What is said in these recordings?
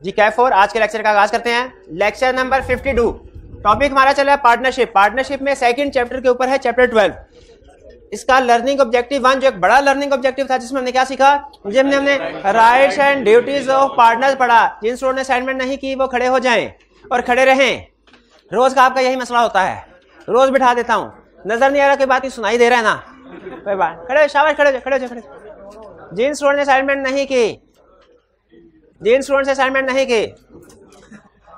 जी कैफ 4 आज के लेक्चर का आगाज करते हैं। Lecture number 52। टॉपिक हमारा चल रहा है पार्टनरशिप। पार्टनरशिप में सेकंड चैप्टर के ऊपर है चैप्टर 12। इसका लर्निंग ऑब्जेक्टिव 1 जो एक बड़ा लर्निंग ऑब्जेक्टिव था, जिसमें हमने क्या सीखा, जिसमें हमने rights and duties of partners पढ़ा। जिन स्टूडेंट ने असाइनमेंट नहीं की वो खड़े हो जाएं और खड़े रहें। रोज का आपका यही मसला होता है, रोज बिठा देता हूँ, नजर नहीं आ रहा कोई बात ही सुनाई दे रहा है ना, कोई बात खड़े, शाबाश खड़े खड़े खड़े। जिन स्टूडेंट ने असाइनमेंट नहीं की, जिन स्टूडेंट ने असाइनमेंट नहीं की,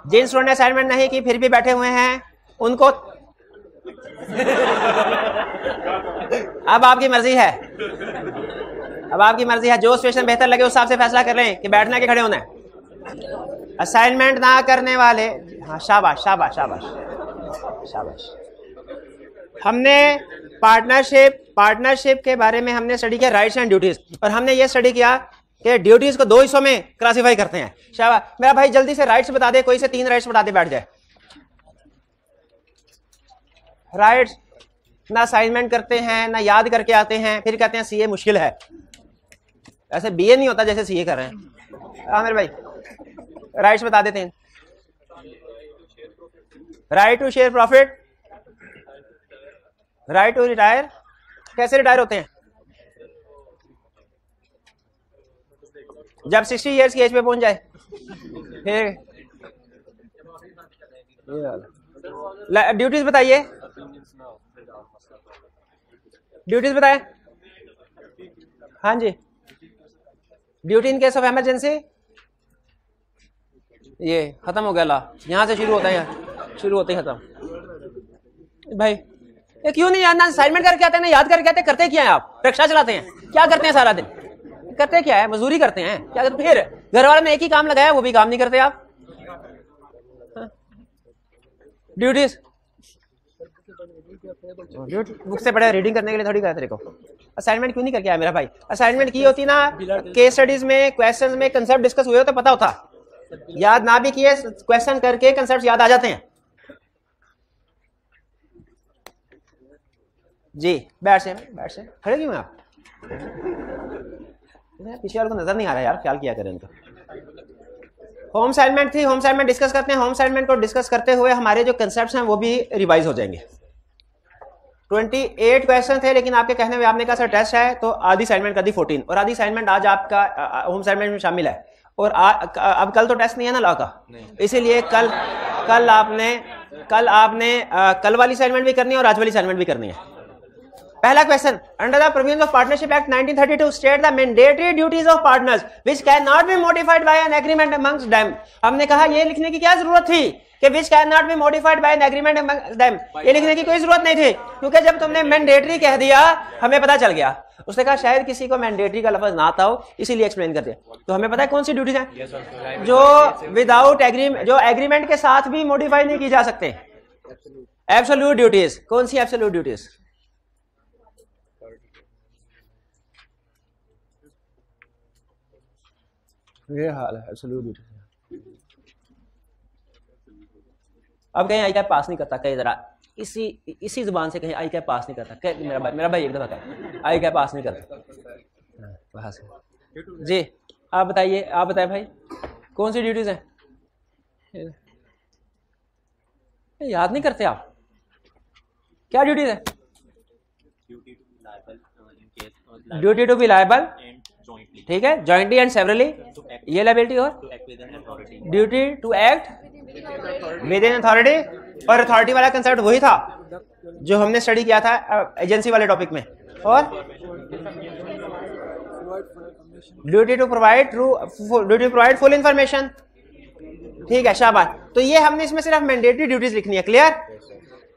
जिन स्टूडेंट ने असाइनमेंट नहीं की फिर भी बैठे हुए हैं, उनको अब आपकी मर्जी है, अब आपकी मर्जी है। जो सिचुएशन बेहतर लगे उस हिसाब से फैसला कर लें कि बैठना के खड़े होना है। असाइनमेंट ना करने वाले, हाँ शाबाश शाबाश शाबाश शाबाश। हमने पार्टनरशिप के बारे में हमने स्टडी किया राइट्स एंड ड्यूटीज, और हमने ये स्टडी किया कि ड्यूटीज को 2 हिस्सों में क्लासिफाई करते हैं। शाबाश मेरा भाई, जल्दी से राइट्स बता दे, कोई से 3 राइट्स बता दे, बैठ जाए। राइट्स ना असाइनमेंट करते हैं ना याद करके आते हैं, फिर कहते हैं सीए मुश्किल है। ऐसे बीए नहीं होता जैसे सीए कर रहे हैं। हाँ मेरे भाई, राइट्स बता देते हैं। Right to share profit, right to retire. कैसे रिटायर होते हैं? जब 60 इयर्स की एज पे पहुंच जाए। फिर ड्यूटीज बताइए, ड्यूटीज बताए। हाँ जी, duty in case of emergency, ये खत्म हो गया ला, यहां से शुरू होता है, यहाँ शुरू होते ही खत्म। भाई ये क्यों नहीं याद, ना असाइनमेंट करके आते हैं ना याद करके आते, करते क्या है आप? रिक्शा चलाते हैं, क्या करते हैं सारा दिन? करते क्या है? मजदूरी करते हैं क्या? फिर घर वाले ने एक ही काम लगाया, वो भी काम नहीं करते आप। ड्यूटीज बुक से पढ़े, रीडिंग करने के लिए थोड़ी कहा तेरे को। असाइनमेंट क्यों नहीं करके आया मेरा भाई? असाइनमेंट की होती ना, केस स्टडीज में क्वेश्चंस में कंसेप्ट डिस्कस हुए होते, पता होता। याद ना भी किए, क्वेश्चन करके कंसेप्ट याद आ जाते हैं। जी बैठ से खड़े क्यों हैं आप? पीछे वाले को नजर नहीं आ रहा यार, ख्याल किया करें इनका। होम असाइनमेंट थी, होम असाइनमेंट डिस्कस करते हैं। होम असाइनमेंट को डिस्कस करते हुए हमारे जो कंसेप्ट्स हैं वो भी रिवाइज हो जाएंगे। 28 क्वेश्चन थे, लेकिन आपके कहने में आपने कहा सर टेस्ट है तो आधी असाइनमेंट कर दी 14, और आधी असाइनमेंट आज आपका होम असाइनमेंट में शामिल है। और अब कल तो टेस्ट नहीं है ना लॉ का, इसीलिए कल आपने कल वाली असाइनमेंट भी करनी है और आज वाली असाइनमेंट भी करनी है। पहला question, under the provisions of partnership act 1932 state the mandatory duties of partners which can not be modified by an agreement amongst them. हमने कहा ये लिखने की क्या जरूरत थी कि which can not be modified by an agreement amongst them, ये लिखने की कोई जरूरत नहीं थी, क्योंकि जब तुमने मैंडेटरी कह दिया हमें पता चल गया। उसने कहा शायद किसी को मैंडेटरी का लफ्ज ना आता हो, इसीलिए एक्सप्लेन कर दिया। तो हमें पता है कौन सी ड्यूटीज हैं जो विदाउट एग्रीमेंट, जो एग्रीमेंट के साथ भी मॉडिफाई नहीं की जा सकते। Absolute duties. कौन सी एब्सोल्यूट ड्यूटीज? ये हाल है एब्सोल्यूट ड्यूटीज। अब कहीं आई कैप पास नहीं करता, कहीं जरा इसी जुबान से कहीं आई कैप पास नहीं करता। मेरा भाई एक दफा कहे आई कैप पास नहीं करता वहां से। जी आप बताइए, आप बताए भाई कौन सी ड्यूटीज हैं? याद नहीं करते आप? क्या ड्यूटीज है? ड्यूटी टू बी लायबल, ठीक है, जॉइंटली एंड सेवरली, ये लायबिलिटी। और duty to act within authority, और अथॉरिटी वाला कंसेप्ट वही था जो हमने स्टडी किया था एजेंसी वाले टॉपिक में। और duty to provide full information, ठीक है शाबाश। तो ये हमने इसमें सिर्फ मैंडेटरी ड्यूटीज लिखनी है, क्लियर?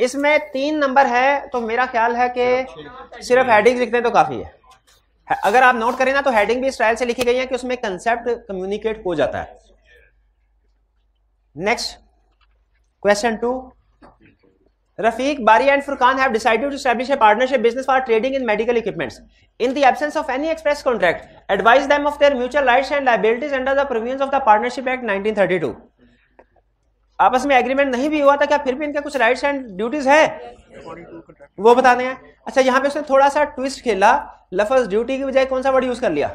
इसमें 3 नंबर है, तो मेरा ख्याल है कि सिर्फ हेडिंग लिखते हैं तो काफी है। अगर आप नोट करें ना तो हेडिंग भी स्टाइल से लिखी गई है कि उसमें कंसेप्ट कम्युनिकेट हो जाता है। Next question 2, Rafiq, Bari and Furqan have decided to establish a partnership business for trading in medical equipments. In the absence of any express contract, advise them of their mutual rights and liabilities under the provisions of the Partnership Act 1932. आपस में agreement नहीं भी हुआ था क्या, फिर भी इनके कुछ राइट्स एंड ड्यूटीज है, वो बताने हैं। अच्छा, यहाँ पे उसने थोड़ा सा ट्विस्ट खेला, लफ्ज ड्यूटी की बजाय कौन सा वर्ड यूज कर लिया,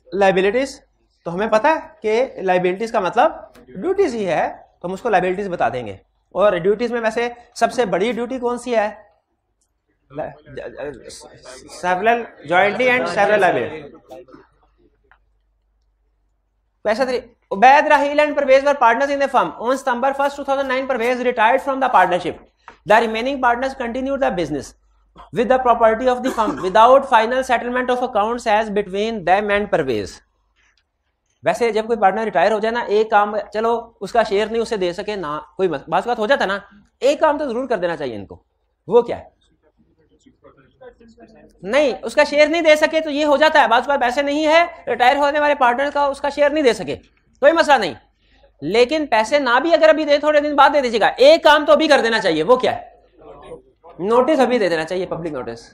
लाइबिलिटीज। तो हमें पता है कि लाइबिलिटीज का मतलब ड्यूटीज ही है, तो हम उसको लाइबिलिटीज बता देंगे। और ड्यूटीज में वैसे सबसे बड़ी ड्यूटी कौन सी है? Several jointly and several liability. पैसा Ubaid, Rahil and Parvez were partners in the firm. On September 1st, 2009, Parvez retired from the partnership. The remaining partners continued the business with the property of the firm without final settlement of accounts as between them and Parvez. वैसे जब कोई partner retire हो जाए ना, एक काम, चलो उसका शेयर नहीं उसे दे सके ना, कोई बात हो जाता ना, एक काम तो जरूर कर देना चाहिए इनको। वो क्या है? नहीं, उसका शेयर नहीं दे सके तो ये हो जाता है, बात ऐसे नहीं है रिटायर होने वाले पार्टनर का उसका शेयर नहीं दे सके, कोई मसला नहीं, लेकिन पैसे ना भी अगर अभी दे, थोड़े दिन बाद दे दीजिएगा, एक काम तो अभी कर देना चाहिए। वो क्या है? नोटिस अभी दे देना चाहिए, पब्लिक नोटिस।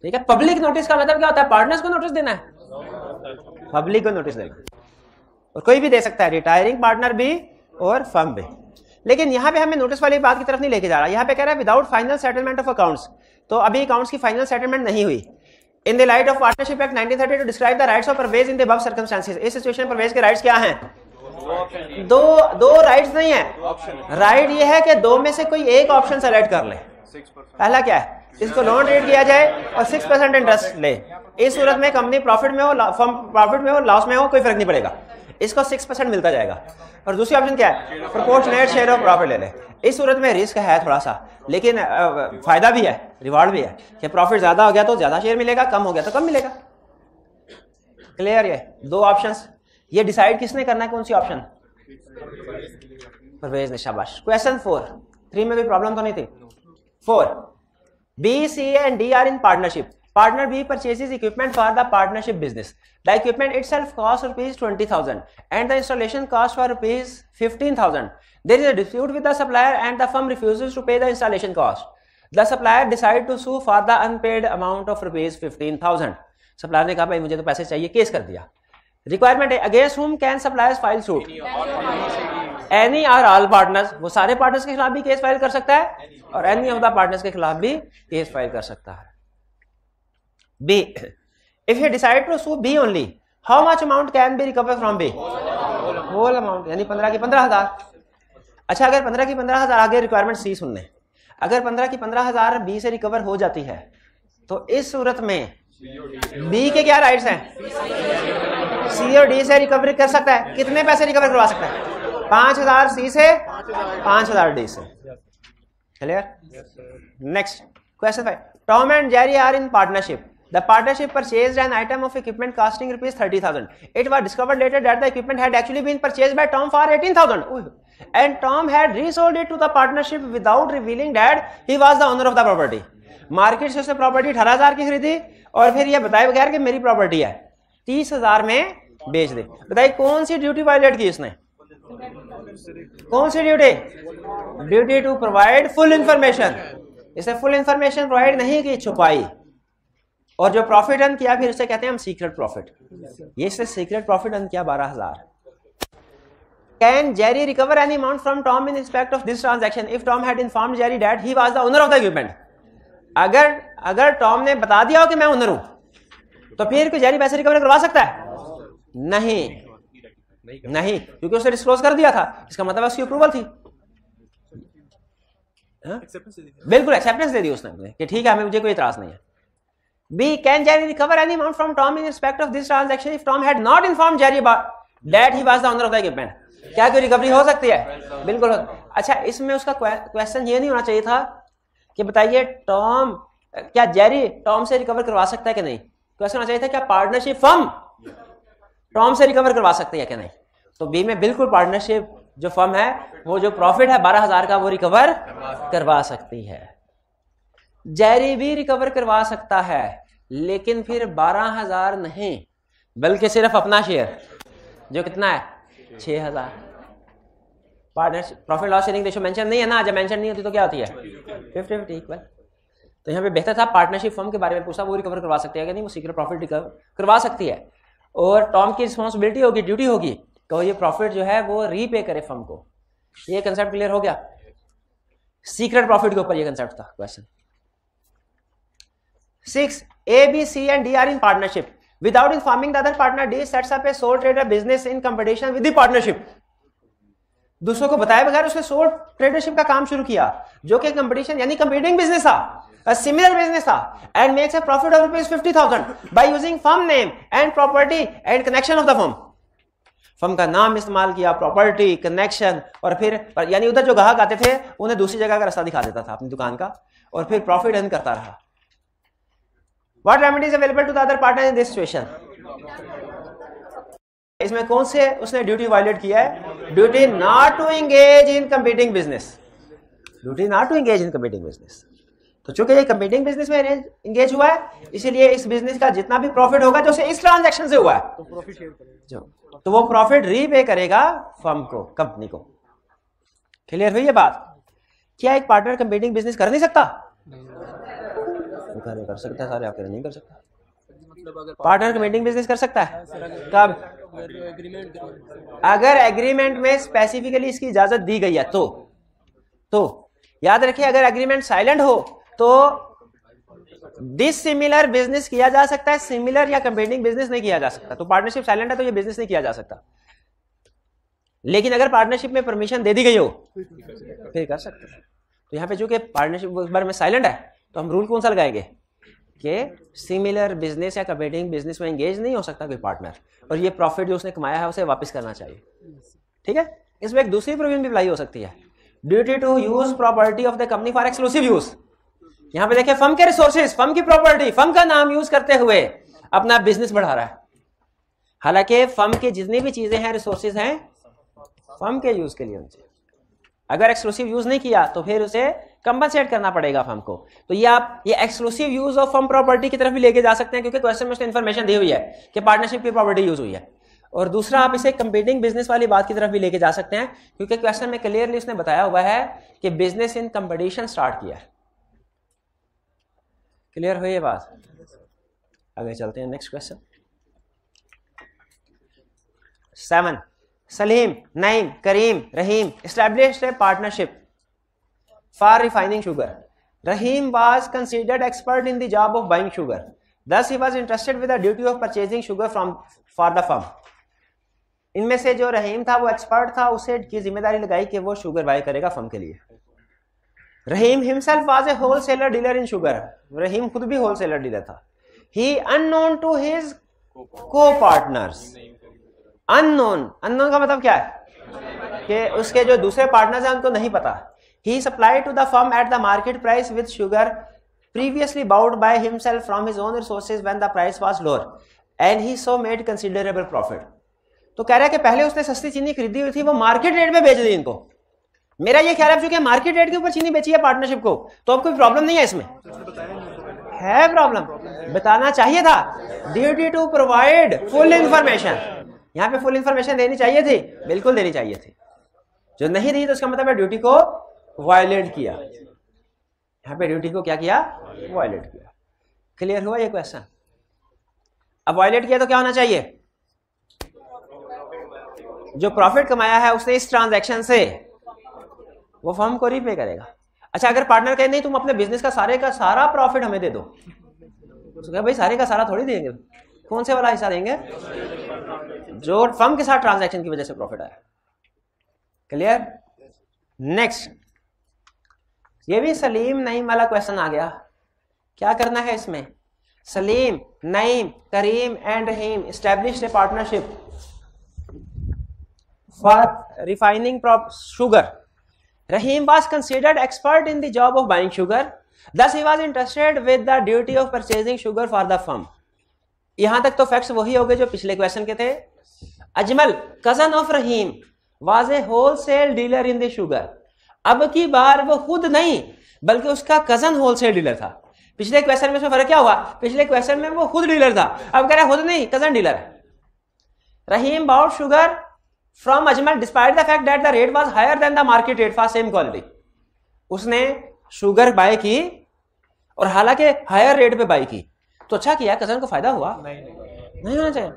ठीक है, पब्लिक नोटिस का मतलब क्या होता है? पार्टनर्स को नोटिस देना है, पब्लिक को नोटिस देना। और कोई भी दे सकता है, रिटायरिंग पार्टनर भी और फर्म भी। लेकिन यहां पे हमें नोटिस वाली बात की तरफ नहीं लेके जा रहा, यहां पे कह रहा है without final settlement of accounts. तो अभी अकाउंट्स की फाइनल सेटलमेंट नहीं हुई। In the light of partnership act 1930 to describe the rights of Parvez in the above circumstances. इस सिचुएशन परवेज के राइट्स क्या हैं? दो राइट्स नहीं है, राइट ये है कि दो में से कोई एक ऑप्शन सेलेक्ट कर ले। पहला क्या है? इसको लोन रेट किया जाए और 6% इंटरेस्ट ले। इस सूरत में कंपनी प्रॉफिट में हो, फर्म प्रॉफिट में हो, लॉस में हो, कोई फर्क नहीं पड़ेगा, इसको 6% मिलता जाएगा। और दूसरी ऑप्शन क्या है? प्रोपोर्शनेट शेयर ऑफ प्रॉफिट ले ले। इस सूरत में रिस्क है थोड़ा सा, लेकिन फायदा भी है, रिवार्ड भी है कि प्रॉफिट ज्यादा हो गया तो ज्यादा शेयर मिलेगा, कम हो गया तो कम मिलेगा। क्लियर? ये दो ऑप्शंस, ये डिसाइड किसने करना है कौन सी ऑप्शन? परवेज ने। शाबाश। क्वेश्चन 4, 3 में भी प्रॉब्लम तो नहीं थी। 4, B, C and D are in partnership. Partner B purchases equipment for the partnership business. The equipment itself costs rupees 20,000 and the installation costs for rupees 15,000. There is a dispute with the supplier and the firm refuses to pay the installation cost. The supplier decides to sue for the unpaid amount of rupees 15,000. Supplier ने कहा भाई मुझे तो पैसे चाहिए, case कर दिया। Requirement है against whom can suppliers file suit? Any or all partners. वो सारे पार्टनर्स के खिलाफ भी केस फाइल कर सकता है और any of the partners के खिलाफ भी केस फाइल कर सकता है। B, if he decide to sue B only, how much amount can be recovered from B? Whole amount, यानी 15 की 15,000। अच्छा, अगर 15 की 15,000, आगे रिक्वायरमेंट सी सुन लें, अगर 15 की 15,000 B से रिकवर हो जाती है तो इस सूरत में B के क्या राइट्स हैं? C और D से रिकवरी कर सकता है। कितने पैसे रिकवर करवा सकता है? 5,000 C से, 5,000 D से। Clear? Next question 5, Tom and Jerry are in partnership. The partnership purchased an item of equipment costing rupees 30,000. It was discovered later that the equipment had actually been purchased by Tom for 18,000. And Tom had resold it to the partnership without revealing that he was the owner of the property. Market से उसने property 18,000 की खरीदी और फिर यह बताए बगैर कि मेरी प्रॉपर्टी है 30,000 में बेच दे। बताइए कौन सी ड्यूटी वायलेट की इसने? कौन सी duty? Duty to provide full information. इसने फुल इंफॉर्मेशन प्रोवाइड नहीं की, छुपाई। और जो प्रॉफिट अर्न किया फिर उसे कहते हैं हम सीक्रेट प्रॉफिट। ये इसने सीक्रेट प्रॉफिट अर्न किया 12,000। Can Jerry recover any amount from Tom in respect of this transaction if Tom had informed Jerry that he was the owner of the equipment? अगर टॉम ने बता दिया हो कि मैं ओनर हूं तो फिर कोई जेरी पैसे रिकवर करवा सकता है? नहीं, क्योंकि उसने डिस्क्लोज कर दिया था, इसका मतलब उसकी अप्रूवल थी। बिल्कुल एक्सेप्टेंस दे दी उसने कि ठीक है हमें, मुझे कोई इतराज नहीं है। B, can Jerry recover any amount from Tom in respect of this transaction if Tom had not informed Jerry that he was the owner of the equipment? क्या कोई रिकवरी हो सकती है? बिल्कुल। अच्छा, इसमें उसका क्वेश्चन ये नहीं होना चाहिए था कि बताइए टॉम, क्या जेरी टॉम से रिकवर करवा सकता है कि नहीं? क्वेश्चन होना चाहिए था क्या पार्टनरशिप फर्म टॉम से रिकवर करवा सकती है कि नहीं? तो बी में बिल्कुल पार्टनरशिप जो फर्म है वो जो प्रॉफिट है 12,000 का वो रिकवर करवा सकती है। जेरी भी रिकवर करवा सकता है लेकिन फिर 12,000 नहीं बल्कि सिर्फ अपना शेयर जो कितना है 6,000। Partnership profit loss sharing ratio mention नहीं है ना, जब मेंशन नहीं होती तो क्या होती है 50-50 इक्वल। तो यहाँ पे बेहतर था पार्टनरशिप फर्म के बारे में पूछा, वो रिकवर करवा सकती है कि नहीं, वो सीक्रेट प्रॉफिट रिकवर करवा सकती है। और टॉम की रिस्पॉन्सिबिलिटी होगी, ड्यूटी होगी तो ये प्रॉफिट जो है वो रीपे करे फर्म को। ये कंसेप्ट क्लियर हो गया? सीक्रेट प्रॉफिट के ऊपर ये कंसेप्ट था question. 6, A, B, C and D are in partnership. Without informing the other partner, D sets up A soul trader business in competition with the partnership. दूसरों को बताए बगैर उसने सोल ट्रेडरशिप का काम शुरू किया, जो कि कंपटीशन यानी कंपीटिंग बिजनेस था, सिमिलर बिजनेस था, and makes a profit of ₹50,000 by using firm name and property and connection of the firm. Firm का नाम इस्तेमाल किया, प्रॉपर्टी, कनेक्शन, और फिर यानी उधर जो ग्राहक आते थे उन्हें दूसरी जगह का रास्ता दिखा देता था अपनी दुकान का, और फिर प्रॉफिट अर्न करता रहा। What remedies available to the other partner in this situation? इसमें कौन से उसने ड्यूटी वायलेट किया है? Duty not to engage in competing business, duty not to engage in competing business. तो चूंकि ये कंपीटिंग बिजनेस में एंगेज हुआ है, इसीलिए इस बिजनेस का जितना भी प्रॉफिट होगा जो इस ट्रांजैक्शन से हुआ है, तो प्रॉफिट शेयर करेगा, तो वो प्रॉफिट रीपे करेगा फर्म को, कंपनी को। क्लियर हुई ये बात? क्या एक पार्टनर कंपीटिंग बिजनेस कर नहीं सकता? कर सकता है सारे, आप नहीं कर सकता। पार्टनर कंपीटिंग बिजनेस कर सकता है कब? अगर एग्रीमेंट में स्पेसिफिकली इसकी इजाजत दी गई है तो याद रखिए, अगर एग्रीमेंट साइलेंट हो तो डिसिमिलर बिजनेस किया जा सकता है, सिमिलर या कंपीटिंग बिजनेस नहीं किया जा सकता। तो पार्टनरशिप साइलेंट है तो ये बिजनेस नहीं किया जा सकता। लेकिन अगर पार्टनरशिप में परमिशन दे दी गई हो फिर कर सकते हैं। तो यहाँ पे चूंकि पार्टनरशिप बारे में साइलेंट है तो हम रूल कौन सा लगाएंगे कि सिमिलर बिजनेस या कंपीटिंग बिजनेस में एंगेज नहीं हो सकता कोई पार्टनर, और ये प्रॉफिट जो उसने कमाया है उसे वापस करना चाहिए। ठीक है, इसमें एक दूसरी प्रोविजन भी अप्लाई हो सकती है, duty to use property of the company for exclusive use. यहां पे देखिए, फर्म के रिसोर्सेज, फर्म की प्रॉपर्टी, फर्म का नाम यूज करते हुए अपना बिजनेस बढ़ा रहा है। हालांकि फर्म की जितनी भी चीजें हैं, रिसोर्सेज हैं, फर्म के यूज के लिए होनी चाहिए। अगर एक्सक्लूसिव यूज नहीं किया तो फिर उसे कंपनसेट करना पड़ेगा फर्म को। तो ये आप ये exclusive use of firm property की तरफ भी लेके जा सकते हैं, क्योंकि क्वेश्चन में उसने इन्फॉर्मेशन दी हुई है कि पार्टनरशिप की प्रॉपर्टी यूज हुई है। और दूसरा, आप इसे कंपीटिंग बिजनेस वाली बात की तरफ भी लेके जा सकते हैं, क्योंकि क्वेश्चन में क्लियरली उसने बताया हुआ है कि बिजनेस इन कंपटीशन स्टार्ट किया है। क्लियर हुई ये बात? आगे चलते हैं, next question 7। Salim, Naeem, Karim, Rahim established a partnership for refining sugar. Rahim was considered expert in the job of buying sugar. Thus he was entrusted with the duty of purchasing sugar for the firm. इनमें से जो रहीम था वो expert था, उसे की जिम्मेदारी लगाई कि वो शुगर बाय करेगा फर्म के लिए। Rahim himself was a wholesaler dealer in sugar. Rahim खुद भी होलसेलर डीलर था। He unknown to his copartners. Unknown का मतलब क्या है कि उसके जो दूसरे पार्टनर्स हैं उनको नहीं पता। He supplied to the firm at the market price with sugar previously bought by himself from his own resources when the price was lower and he so made considerable profit. तो कह रहा है कि पहले उसने सस्ती चीनी खरीदी हुई थी, वो मार्केट रेट में बेच दी इनको। मेरा ये ख्याल है चूंकि मार्केट रेट के ऊपर चीनी बेची है पार्टनरशिप को, तो अब कोई प्रॉब्लम नहीं है इसमें। है प्रॉब्लम, बताना चाहिए था। Duty to provide full information, यहां पे फुल इंफॉर्मेशन देनी चाहिए थी, बिल्कुल देनी चाहिए थी। जो नहीं दी तो उसका मतलब है ड्यूटी को वायलेट किया। यहां पे ड्यूटी को क्या किया? वायलेट किया। क्लियर हुआ ये क्वेश्चन? अब वायलेट किया तो क्या होना चाहिए? जो प्रॉफिट कमाया है उसने इस ट्रांजैक्शन से, वो फर्म को रीपे करेगा। अच्छा, अगर पार्टनर कहे नहीं तुम अपने बिजनेस का सारा प्रॉफिट हमें दे दो, तो क्या भाई सारे का सारा थोड़ी देंगे, कौन से वाला हिस्सा देंगे? जो फर्म के साथ ट्रांजैक्शन की वजह से प्रॉफिट आया। क्लियर? नेक्स्ट, ये भी सलीम नईम वाला क्वेश्चन आ गया। क्या करना है इसमें? Salim, Naeem, Karim and Rahim established a partnership for refining sugar. Rahim was considered expert in the job of buying sugar. Thus he was entrusted with the duty of purchasing sugar for the firm. यहां तक तो facts वही हो गए जो पिछले question के थे। Ajmal, cousin of Rahim, was a wholesale dealer in the sugar. अब की बार वो खुद नहीं बल्कि उसका कजन होलसेल डीलर था। पिछले क्वेश्चन में फर्क क्या हुआ? पिछले क्वेश्चन में वो खुद डीलर था, अब कह रहा है खुद नहीं, कजन डीलर है। रहीम bought sugar from Ajmal despite the fact that the rate was higher than the market rate for same quality. उसने शुगर बाय की और हालांकि हायर रेट पे बाय की, तो अच्छा किया, कजन को फायदा हुआ? नहीं होना चाहिए।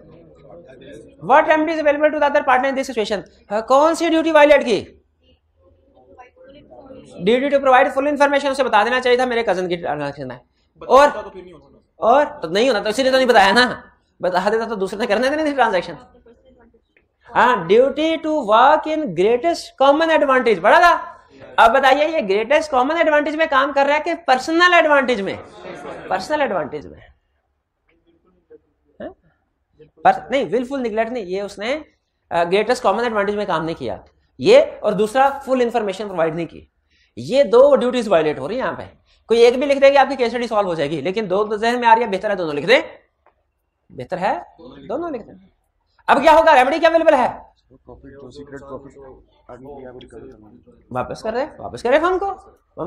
What remedy is available to the other partner in this situation? कौन सी ड्यूटी वायलेट की? Duty to provide full information. उसे बता देना चाहिए था मेरे कजन की ट्रांजैक्शन है, और तो नहीं होना, तो इसीलिए तो नहीं बताया ना। बता देता तो दूसरे ने करने देनी थी ट्रांजैक्शन। हाँ, duty to work in greatest common advantage पढ़ा था। अब बताइए ये ग्रेटेस्ट कॉमन एडवांटेज में काम कर रहा है कि पर्सनल एडवांटेज में? पर्सनल एडवांटेज में। नहीं, विलफुल निगलेक्ट नहीं, ये उसने ग्रेटेस्ट कॉमन एडवांटेज में काम नहीं किया ये, और दूसरा फुल इंफॉर्मेशन प्रोवाइड नहीं की। ये दो ड्यूटीज वायलेट हो रही है यहाँ पे। कोई एक भी लिख देगी आपकी केस स्टडी सॉल्व हो जाएगी, लेकिन दो जहन में आ रही है, बेहतर है दोनों लिख दे, बेहतर है दोनों लिख दे। अब क्या होगा, रेमेडी क्या अवेलेबल है? वापस कर रहे फर्म को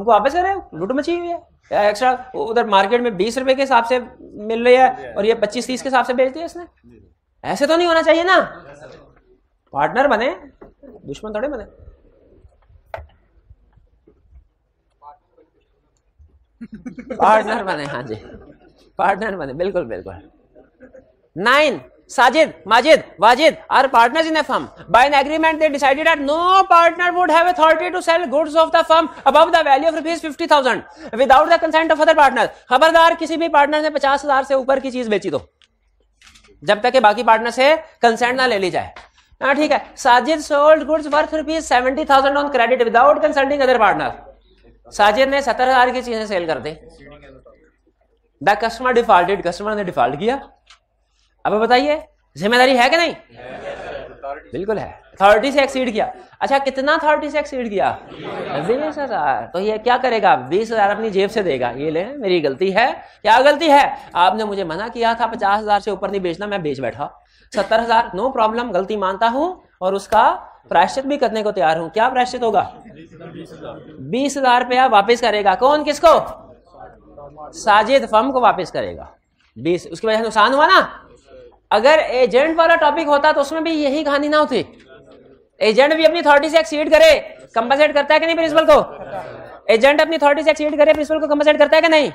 वापस कर रहे, लूट मची हुई है। एक्स्ट्रा उधर मार्केट में 20 रुपए के हिसाब से मिल रही है और ये 25-30 के हिसाब से बेच दिया इसने। ऐसे तो नहीं होना चाहिए ना। पार्टनर बने, दुश्मन थोड़े बने। पार्टनर बने, हाँ जी, पार्टनर बने, बिल्कुल बिल्कुल। 9 Sajid, Majid, Wajid are partners in a firm. By an agreement, they decided that no partner would have authority to sell goods of the firm above the value of rupees 50,000 without the consent of other partners. खबरदार किसी भी partner ने 50,000 से ऊपर की चीज बेची तो, जब तक कि बाकी पार्टनर से कंसेंट ना ले ली जाए। हाँ ठीक है। Sajid sold goods worth rupees 70,000 on credit without consulting other partner. Sajid ने 70,000 की चीजें सेल कर दी। द कस्टमर डिफॉल्टेड, कस्टमर ने डिफॉल्ट किया। अब बताइए जिम्मेदारी है कि नहीं? बिल्कुल है। अथॉरिटी से एक्सीड किया। अच्छा, कितना अथॉरिटी से एक्सीड किया? 20,000। तो ये क्या करेगा? 20,000 अपनी जेब से देगा। ये ले, मेरी गलती है। क्या गलती है? आपने मुझे मना किया था 50,000 से ऊपर नहीं बेचना, मैं बेच बैठा। 70,000 नो प्रॉब्लम, गलती मानता हूं और उसका प्रायश्चित भी करने को तैयार हूं। क्या प्रायश्चित होगा? 20,000 रुपया वापिस करेगा। कौन? किसको? साजिद फर्म को वापिस करेगा 20। उसकी वजह से नुकसान हुआ ना। अगर एजेंट वाला टॉपिक होता तो उसमें भी यही कहानी ना होती। एजेंट भी अपनी अथॉरिटी से एक्सीड करे, कंपनसेट करता है कि नहीं प्रिंसिपल को? एजेंट अपनी अथॉरिटी से एक्सीड करे, प्रिंसिपल को कंपनसेट करता है कि नहीं?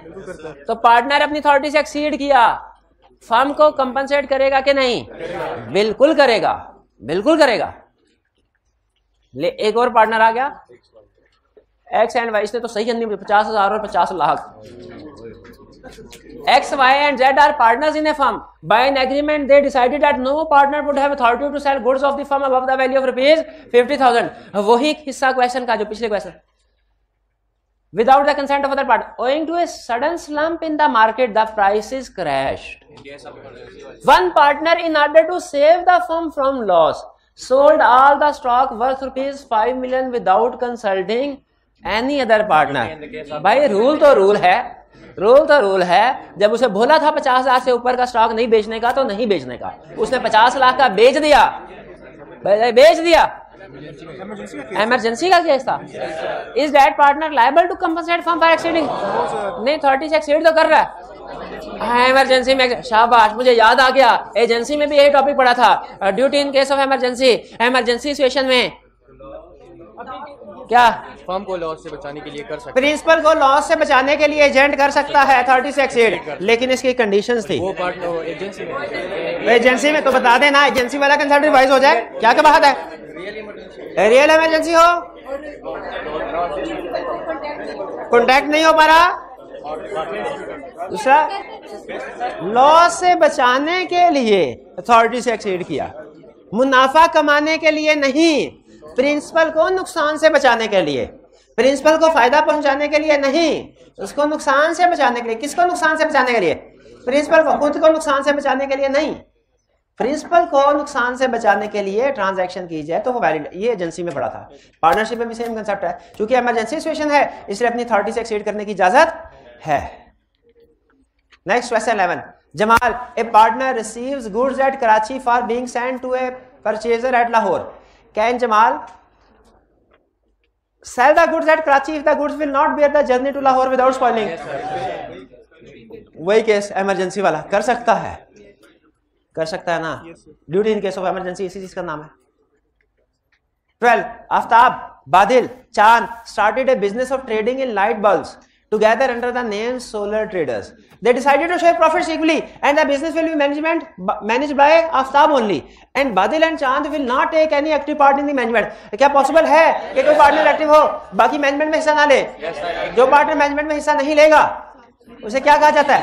तो पार्टनर अपनी अथॉरिटी से एक्सीड किया, फर्म को कंपनसेट करेगा कि नहीं? बिल्कुल करेगा, बिल्कुल करेगा। ले, एक और पार्टनर आ गया, एक्स एंड वाई। इसने तो सही करनी, 50,000 और 50 lakh. X, Y and Z are partners in a firm. By an agreement, they decided that no partner would have authority to sell goods of the firm above the value of rupees 50,000. वही हिस्सा question का जो पिछले question. Without the consent of other partner, owing to a sudden slump in the market, the prices crashed. One partner, in order to save the firm from loss, sold all the stock worth rupees 5 million without consulting any other partner. भाई rule तो rule है, rule तो rule है। जब उसे बोला था 50,000 से ऊपर का स्टॉक नहीं बेचने का तो नहीं बेचने का, उसने 50 लाख का बेच दिया, बेच दिया। इमरजेंसी का केस था। Is that partner liable to compensate firm for exceeding? नहीं, 30 से एक्सीड तो कर रहा है। इमरजेंसी में शाबाश, मुझे याद आ गया, एजेंसी में भी यही टॉपिक पढ़ा था। Duty in case of emergency. Emergency situation में क्या फर्म को लॉस से बचाने के लिए कर सकता है? प्रिंसिपल को लॉस से बचाने के लिए एजेंट कर सकता है अथॉरिटी से एक्सीड, लेकिन इसकी कंडीशंस थी। वो पार्ट एजेंसी में, एजेंसी में तो बता देना, एजेंसी वाला कंसल्ट रिवाइज हो जाए। क्या क्या बात है? रियल इमरजेंसी हो, कॉन्टैक्ट नहीं हो पा रहा। दूसरा, लॉस से बचाने के लिए अथॉरिटी से एक्सीड किया, मुनाफा कमाने के लिए नहीं, प्रिंसिपल को नुकसान से बचाने के लिए, प्रिंसिपल को फायदा पहुंचाने के लिए नहीं, उसको नुकसान से बचाने के लिए। किसको नुकसान से बचाने के लिए? प्रिंसिपल को। खुद को नुकसान से बचाने के लिए नहीं, प्रिंसिपल को नुकसान से बचाने के लिए ट्रांजैक्शन की जाए तो वो वैलिड। ये एजेंसी में पड़ा था। पार्टनरशिप में भी सेम कंसेप्ट है। क्योंकि इमरजेंसी सिचुएशन है इसलिए अपनी अथॉरिटी से एक्सीड करने की इजाजत है। Next question 11। Jamal, a partner receives goods at Karachi for being sent to a purchaser at Lahore. Can Jamal sell the goods at Karachi if the goods will not bear the journey to Lahore without spoiling? वही case emergency वाला कर सकता है, कर सकता है ना। Duty in case of emergency इसी चीज का नाम है। 12. आफ्ताब, बादल, चांद started a business of trading in light bulbs together under the name Solar Traders. They decided to share profits equally and the business will be managed by Aftab only. And Badil and Chand will not take any active part in the management. क्या possible है कि कोई partner active हो बाकी management में हिस्सा ना ले? जो पार्टनर मैनेजमेंट में हिस्सा नहीं लेगा उसे क्या कहा जाता है?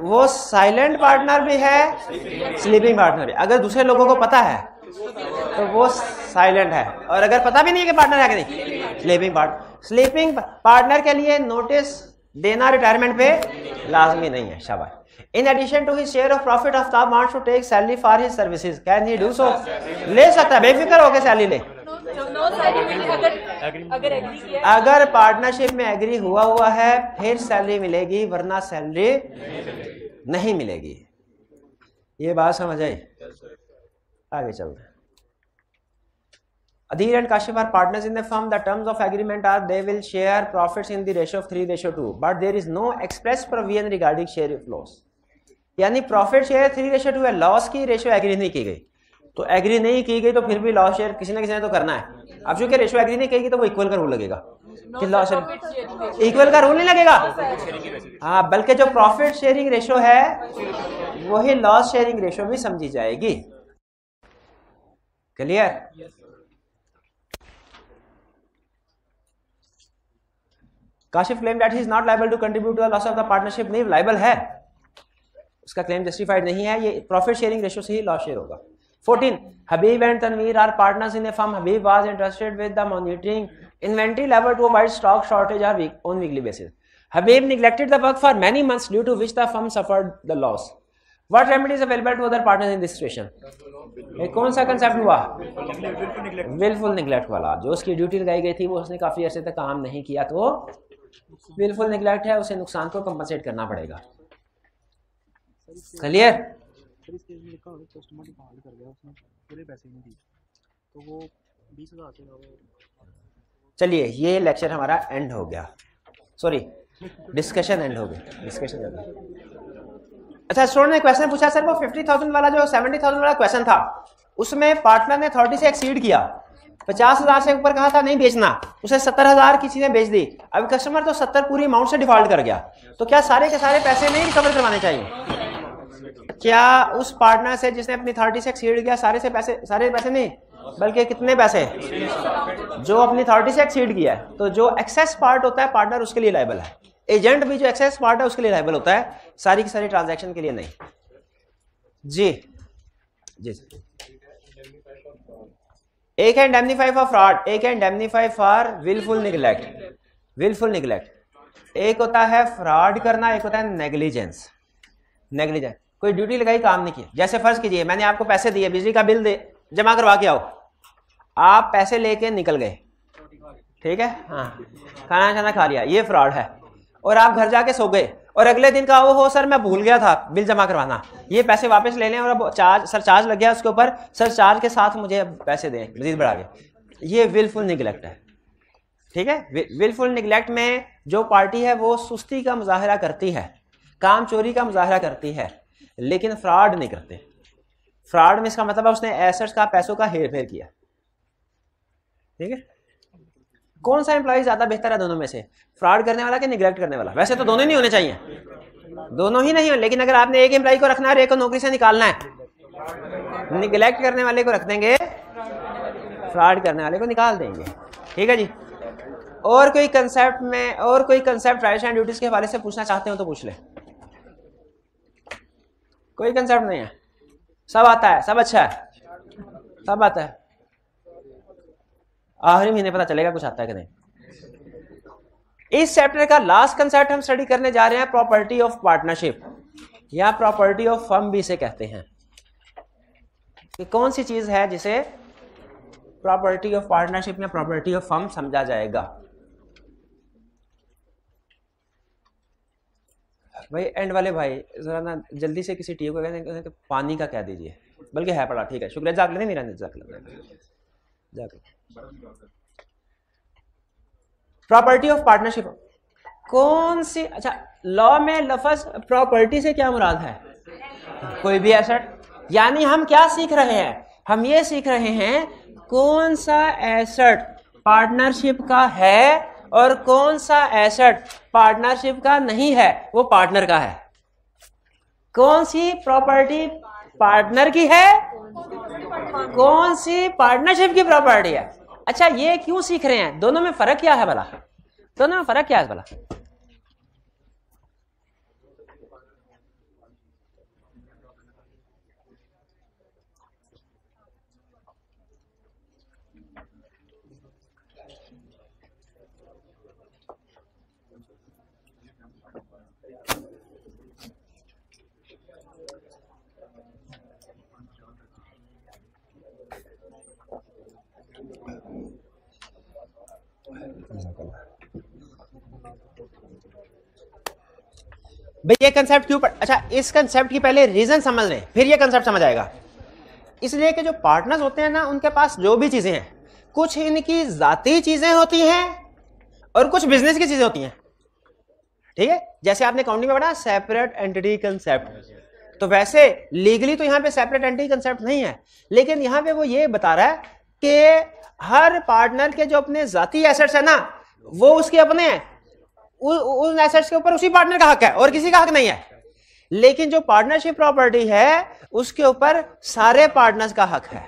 वो साइलेंट पार्टनर भी है, स्लीपिंग पार्टनर भी। अगर दूसरे लोगों को पता है तो वो साइलेंट है, और अगर पता भी नहीं है कि पार्टनर है कि नहीं, स्लीपिंग पार्टनर के लिए नोटिस देना रिटायरमेंट पे लाजमी नहीं है। शाबाश। In addition to his share of profit, Aftab wants to take salary for his services, can he do so? ले सकता है, बेफिक्र होकर सैलरी ले। अगर पार्टनरशिप में एग्री हुआ है फिर सैलरी मिलेगी, वरना सैलरी नहीं मिलेगी। ये बात समझ आई? आगे चलते हैं। Adhir and Kashif are partners in the firm. The terms of agreement are they will share profits in the ratio of 3:2, but there is no express provision regarding share of loss. यानी profit share 3:2 है, loss की ratio agree नहीं की गई। तो agree नहीं की गई तो फिर भी लॉस शेयर किसी ना किसी ने तो करना है। अब चूंकि रेशियो एग्री नहीं कहेगी तो वो इक्वल का रूल लगेगा कि लॉस शेयर इक्वल का रूल नहीं लगेगा। हाँ, बल्कि जो प्रॉफिट शेयरिंग रेशियो है वही लॉस शेयरिंग रेशियो भी समझी जाएगी। Clear? Kashif claim that he is not liable to contribute to the loss of the partnership. नहीं, लायबल है, उसका क्लेम जस्टिफाइड नहीं है, ये प्रॉफिट शेयरिंग रेशियो से ही लॉस शेयर होगा। 14 Habib and Tanvir are partners in a firm. Habib was entrusted with the monitoring inventory level to avoid stock shortage on weekly basis. Habib neglected the work for many months due to which the firm suffered the loss. What remedy is available to other partners in this situation? ये कौन सा concept हुआ? Wilful neglect वाला। जो उसकी duty लगाई गई थी वो उसने काफी अर्से तक काम नहीं किया तो विलफुल निगलेक्ट है, उसे नुकसान को कंपनसेट करना पड़ेगा। क्लियर? चलिए, ये लेक्चर हमारा एंड हो गया, सॉरी डिस्कशन एंड हो गया, डिस्कशन हो गया। अच्छा, स्टूडेंट ने क्वेश्चन पूछा सर वो 50,000 वाला जो 70,000 वाला क्वेश्चन था उसमें पार्टनर ने 30 से एक्सीड किया, 50,000 से ऊपर कहा था नहीं बेचना, उसे 70,000 की चीजें बेच दी। अब कस्टमर तो 70 पूरी अमाउंट से डिफॉल्ट कर गया, तो क्या सारे के सारे पैसे नहीं रिकवर करवाने चाहिए? क्या उस पार्टनर से जिसने अपनी 30 से एक्सीड किया सारे पैसे नहीं, बल्कि कितने पैसे जो अपनी 30 से एक्सीड किया है, तो जो एक्सेस पार्ट होता है पार्टनर उसके लिए लायबल है। एजेंट भी जो एक्सेस पार्ट है उसके लिए लायबल होता है, सारी की सारी ट्रांजैक्शन के लिए नहीं। जी जी, एक है इंडेमनीफाई फॉर फ्रॉड, एक है indemnify for wilful neglect. Wilful neglect एक होता है फ्रॉड करना, एक होता है नेग्लिजेंस। नेग्लिजेंस कोई ड्यूटी लगाई, काम नहीं किया। जैसे फर्ज कीजिए मैंने आपको पैसे दिए, बिजली का बिल दे जमा करवा के आओ, आप पैसे लेके निकल गए, ठीक है, हाँ खाना खाना खा लिया, ये फ्रॉड है। और आप घर जाके सो गए और अगले दिन कहा हो सर मैं भूल गया था बिल जमा करवाना, ये पैसे वापस ले लें और अब सरचार्ज लग गया उसके ऊपर, सरचार्ज के साथ मुझे पैसे दें मजीद बढ़ा के, ये विलफुल निगलेक्ट है। ठीक है, विलफुल निगलेक्ट में जो पार्टी है वो सुस्ती का मुजाहरा करती है, काम चोरी का मुजाहरा करती है, लेकिन फ्रॉड नहीं करते। फ्रॉड में इसका मतलब है उसने एसेट्स का, पैसों का हेर फेर किया। ठीक है, कौन सा एम्प्लॉय ज्यादा बेहतर है दोनों में से, फ्रॉड करने वाला कि निगलेक्ट करने वाला? वैसे तो दोनों ही नहीं होने चाहिए, दोनों ही नहीं हो, लेकिन अगर आपने एक एम्प्लॉय को रखना है और एक को नौकरी से निकालना है, निगलेक्ट करने वाले को रख देंगे, फ्रॉड करने वाले को निकाल देंगे। ठीक है जी। और कोई कंसेप्ट में, और कोई कंसेप्ट राइट्स एंड ड्यूटीज के हवाले से पूछना चाहते हो तो पूछ ले। कोई कंसेप्ट नहीं है, सब आता है, सब अच्छा है, सब आता है। आखिरी महीने पता चलेगा कुछ आता है कि नहीं। इस चैप्टर का लास्ट कंसेप्ट हम स्टडी करने जा रहे हैं प्रॉपर्टी ऑफ पार्टनरशिप, या प्रॉपर्टी ऑफ फर्म भी इसे कहते हैं। कि कौन सी चीज है जिसे प्रॉपर्टी ऑफ पार्टनरशिप या प्रॉपर्टी ऑफ फर्म समझा जाएगा। भाई एंड वाले भाई जरा ना जल्दी से किसी टीम को कहते हैं पानी का कह दीजिए, बल्कि है पड़ा, ठीक है, शुक्रिया, जाग लेने मेरा जाकर। प्रॉपर्टी ऑफ पार्टनरशिप कौन सी? अच्छा, लॉ में लफ्ज प्रॉपर्टी से क्या मुराद है? कोई भी एसेट। यानी हम क्या सीख रहे हैं? हम ये सीख रहे हैं कौन सा एसेट पार्टनरशिप का है और कौन सा एसेट पार्टनरशिप का नहीं है, वो पार्टनर का है। कौन सी प्रॉपर्टी पार्टनर की है, कौन सी पार्टनरशिप की प्रॉपर्टी है। अच्छा, ये क्यों सीख रहे हैं? दोनों में फर्क क्या है भला? दोनों में फर्क क्या है भला? भाई ये कंसेप्ट क्यों अच्छा, इस कंसेप्ट की पहले रीजन समझ लें, फिर ये कंसेप्ट समझ आएगा। इसलिए कि जो पार्टनर्स होते हैं ना, उनके पास जो भी चीजें हैं, कुछ इनकी जाती चीजें होती हैं और कुछ बिजनेस की चीजें होती हैं। ठीक है, जैसे आपने अकाउंटिंग में पढ़ा सेपरेट एंटिटी कंसेप्ट, तो वैसे लीगली तो यहाँ पे सेपरेट एंटिटी कंसेप्ट नहीं है, लेकिन यहाँ पे वो ये बता रहा है कि हर पार्टनर के जो अपने जाती एसेट्स है ना, वो उसके अपने हैं, उन एसेट्स के ऊपर उसी पार्टनर का हक है और किसी का हक नहीं है। लेकिन जो पार्टनरशिप प्रॉपर्टी है उसके ऊपर सारे पार्टनर्स का हक है।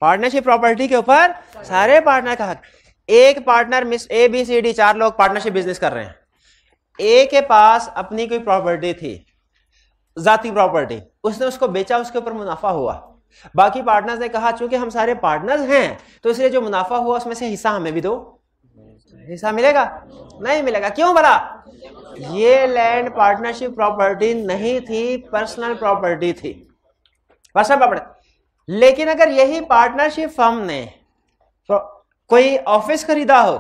पार्टनरशिप प्रॉपर्टी के ऊपर सारे पार्टनर का हक। एक partner miss A B C D 4 लोग पार्टनरशिप बिजनेस कर रहे हैं, ए के पास अपनी कोई प्रॉपर्टी थी, जाती प्रॉपर्टी, उसने उसको बेचा, उसके ऊपर मुनाफा हुआ। बाकी पार्टनर्स ने कहा चूंकि हम सारे पार्टनर्स हैं तो इसलिए जो मुनाफा हुआ उसमें से हिस्सा हमें भी दो। हिस्सा मिलेगा? नहीं मिलेगा। क्यों भला? ये लैंड पार्टनरशिप प्रॉपर्टी नहीं थी, पर्सनल प्रॉपर्टी थी, पर्सनल प्रॉपर्टी। लेकिन अगर यही पार्टनरशिप फर्म ने कोई ऑफिस खरीदा हो,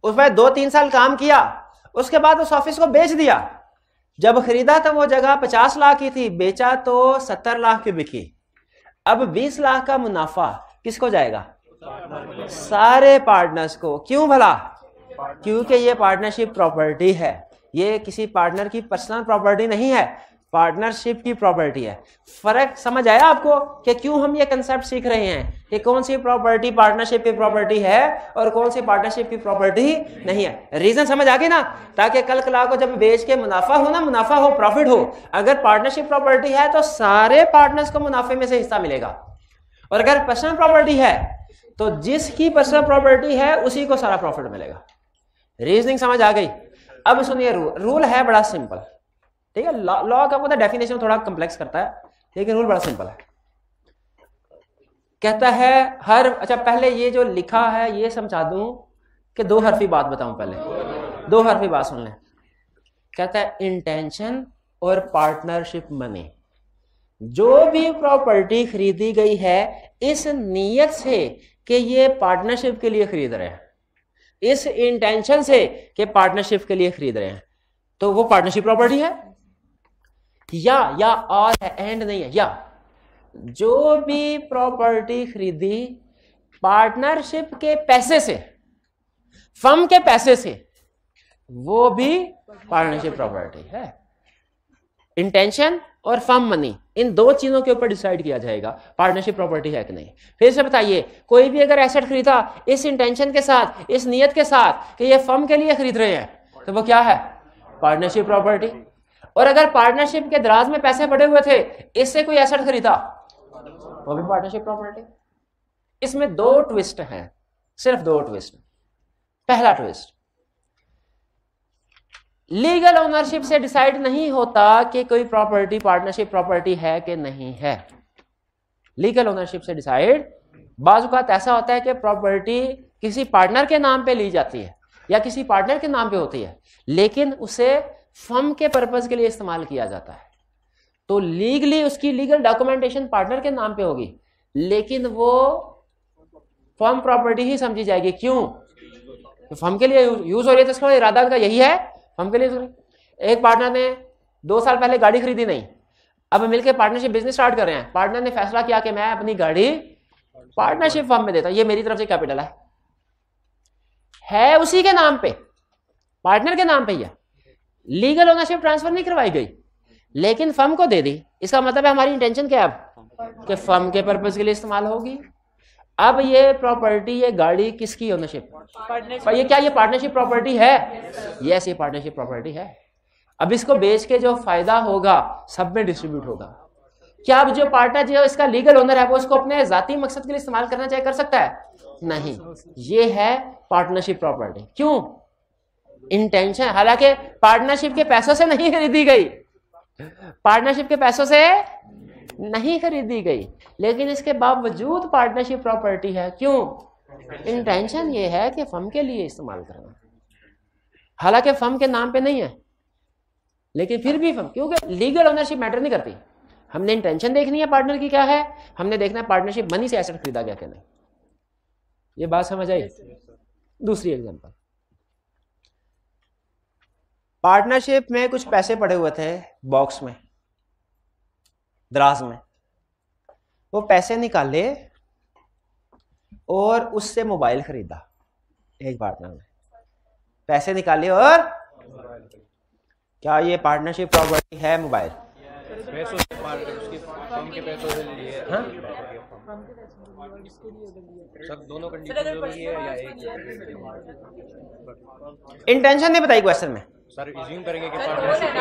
उसमें 2-3 साल काम किया, उसके बाद उस ऑफिस को बेच दिया, जब खरीदा तो वो जगह 50 लाख की थी, बेचा तो 70 लाख की बिकी, अब 20 लाख का मुनाफा किसको जाएगा? सारे पार्टनर्स को। क्यों भला? क्योंकि ये पार्टनरशिप प्रॉपर्टी है, ये किसी पार्टनर की पर्सनल प्रॉपर्टी नहीं है, पार्टनरशिप की प्रॉपर्टी है। फर्क समझ आया आपको कि क्यों हम ये कंसेप्ट सीख रहे हैं कि कौन सी प्रॉपर्टी पार्टनरशिप की प्रॉपर्टी है और कौन सी पार्टनरशिप की प्रॉपर्टी नहीं है? रीजन समझ आ गई ना, ताकि कल कला को जब बेच के मुनाफा हो ना, मुनाफा हो, प्रॉफिट हो, अगर पार्टनरशिप प्रॉपर्टी है तो सारे पार्टनर्स को मुनाफे में से हिस्सा मिलेगा, और अगर पर्सनल प्रॉपर्टी है तो जिसकी पर्सनल प्रॉपर्टी है उसी को सारा प्रॉफिट मिलेगा। रीजनिंग समझ आ गई? अब सुनिए, रूल है बड़ा सिंपल, ठीक है। लॉ का पता डेफिनेशन थोड़ा कॉम्प्लेक्स करता है, लेकिन रूल बड़ा सिंपल है। कहता है हर, अच्छा पहले ये जो लिखा है ये समझा दूं कि 2 हरफी बात बताऊं, पहले 2 हरफी बात सुन लें। कहता है इंटेंशन और पार्टनरशिप मनी, जो भी प्रॉपर्टी खरीदी गई है इस नीयत से कि ये पार्टनरशिप के लिए खरीद रहे हैं, इस इंटेंशन से कि पार्टनरशिप के लिए खरीद रहे हैं, तो वो पार्टनरशिप प्रॉपर्टी है। या और है, एंड नहीं है। या जो भी प्रॉपर्टी खरीदी पार्टनरशिप के पैसे से, फर्म के पैसे से, वो भी पार्टनरशिप प्रॉपर्टी है। इंटेंशन और फर्म मनी, इन 2 चीजों के ऊपर डिसाइड किया जाएगा पार्टनरशिप प्रॉपर्टी है कि नहीं। फिर से बताइए, कोई भी अगर एसेट खरीदा इस इंटेंशन के साथ, इस नियत के साथ कि ये फर्म के लिए खरीद रहे हैं, तो वो क्या है? Partnership property. और अगर पार्टनरशिप के दराज में पैसे पड़े हुए थे, इससे कोई एसेट खरीदा, वो भी पार्टनरशिप प्रॉपर्टी। इसमें 2 ट्विस्ट हैं, सिर्फ 2 ट्विस्ट। पहला ट्विस्ट, लीगल ओनरशिप से डिसाइड नहीं होता कि कोई प्रॉपर्टी पार्टनरशिप प्रॉपर्टी है कि नहीं है। लीगल ओनरशिप से डिसाइड बाज़ औक़ात ऐसा होता है कि प्रॉपर्टी किसी पार्टनर के नाम पे ली जाती है या किसी पार्टनर के नाम पे होती है, लेकिन उसे फर्म के पर्पज के लिए इस्तेमाल किया जाता है, तो लीगली उसकी लीगल डॉक्यूमेंटेशन पार्टनर के नाम पे होगी, लेकिन वो फर्म प्रॉपर्टी ही समझी जाएगी। क्यों? तो फर्म के लिए यूज हो रही है, तो इसका इरादा उनका यही है, फर्म के लिए। एक पार्टनर ने 2 साल पहले गाड़ी खरीदी नहीं, अब मिलकर पार्टनरशिप बिजनेस स्टार्ट कर रहे हैं। पार्टनर ने फैसला किया कि मैं अपनी गाड़ी पार्टनरशिप फर्म में देता हूं, ये मेरी तरफ से कैपिटल है उसी के नाम पे, पार्टनर के नाम पे ही है। लीगल ओनरशिप ट्रांसफर नहीं करवाई गई, लेकिन फर्म को दे दी। इसका मतलब है हमारी इंटेंशन क्या है कि फर्म के पर्पज के लिए इस्तेमाल होगी। अब ये प्रॉपर्टी, ये गाड़ी किसकी ओनरशिप? ये क्या ये पार्टनरशिप प्रॉपर्टी है? यस, ये पार्टनरशिप प्रॉपर्टी है। अब इसको बेच के जो फायदा होगा सब में डिस्ट्रीब्यूट होगा। क्या अब जो पार्टनर जो इसका लीगल ओनर है वो इसको अपने जाती मकसद के लिए इस्तेमाल करना चाहे कर सकता है? नहीं, ये है पार्टनरशिप प्रॉपर्टी। क्यों? इंटेंशन। हालांकि पार्टनरशिप के पैसों से नहीं खरीदी गई, पार्टनरशिप के पैसों से नहीं खरीदी गई, लेकिन इसके बावजूद पार्टनरशिप प्रॉपर्टी है। क्यों? इंटेंशन ये है कि फर्म के लिए इस्तेमाल करना, हालांकि फर्म के नाम पे नहीं है, लेकिन फिर भी फर्म, क्योंकि लीगल ओनरशिप मैटर नहीं करती। हमने इंटेंशन देखनी है पार्टनर की क्या है, हमने देखना है पार्टनरशिप मनी से एसेट खरीदा गया क्या नहीं। ये बात समझ आई? दूसरी एग्जांपल, पार्टनरशिप में कुछ पैसे पड़े हुए थे बॉक्स में, दराज में, वो पैसे निकाले और उससे मोबाइल खरीदा। एक पार्टनर ने पैसे निकाले और क्या ये पार्टनरशिप प्रॉपर्टी है? मोबाइल पैसों से उसकी फर्म के पैसों से लिए। हाँ? सब दोनों कंडीशन जरूरी है या एक? इंटेंशन नहीं बताई क्वेश्चन में। सर इज्यूम करेंगे कि पार्टनरशिप,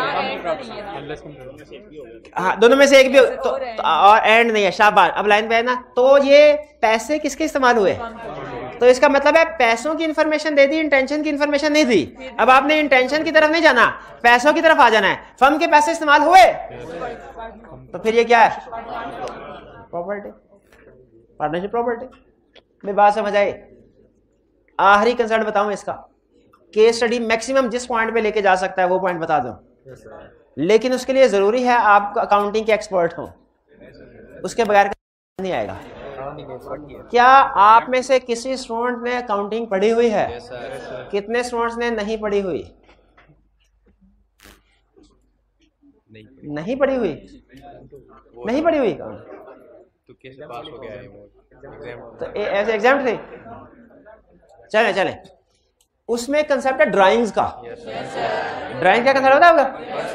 हाँ दोनों में से एक भी तो और एंड नहीं है, शाबाश। अब लाइन पे है ना, तो ये पैसे किसके इस्तेमाल हुए? तो इसका मतलब है पैसों की इंफॉर्मेशन दे दी, इंटेंशन की इंफॉर्मेशन नहीं दी। अब आपने इंटेंशन की तरफ नहीं जाना, पैसों की तरफ आ जाना है। फर्म के पैसे इस्तेमाल हुए तो फिर ये क्या है? Property, partnership property. मेरी बात समझ आई? आखिरी कंसर्न बताऊं इसका, केस स्टडी मैक्सिमम जिस पॉइंट पे लेके जा सकता है वो पॉइंट बता दूं, लेकिन उसके लिए जरूरी है आप अकाउंटिंग के एक्सपर्ट हो, उसके बगैर नहीं आएगा। क्या आप में से किसी स्टूडेंट ने अकाउंटिंग पढ़ी हुई है? कितने स्टूडेंट्स ने नहीं पढ़ी हुई? नहीं पढ़ी हुई? नहीं पढ़ी हुई तो कैसे पास हो गया है वो? तो ऐसे एग्जाम थे। चले चले, उसमें कंसेप्ट है ड्राइंग्स का। ड्राइंग का कंसेप्ट होता है?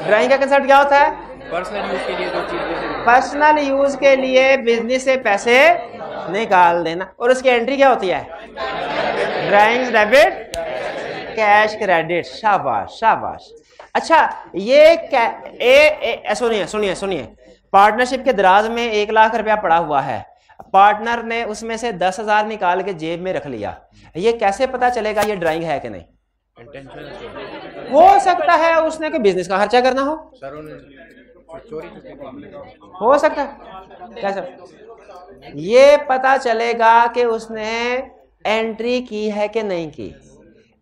ड्राइंग का कंसेप्ट क्या होता है? पर्सनल यूज के लिए जो चीजें, पर्सनल यूज के लिए बिजनेस से पैसे निकाल देना। और उसकी एंट्री क्या होती है? Drawings debit, cash credit. शाबाश शाबाश। अच्छा ये सुनिए सुनिए सुनिए, पार्टनरशिप के दराज में 1 लाख रुपया पड़ा हुआ है, पार्टनर ने उसमें से 10,000 निकाल के जेब में रख लिया। ये कैसे पता चलेगा ये ड्राइंग है कि नहीं? हो सकता है उसने कोई बिजनेस का खर्चा करना हो, हो सकता है। कैसे ये पता चलेगा कि उसने एंट्री की है कि नहीं की?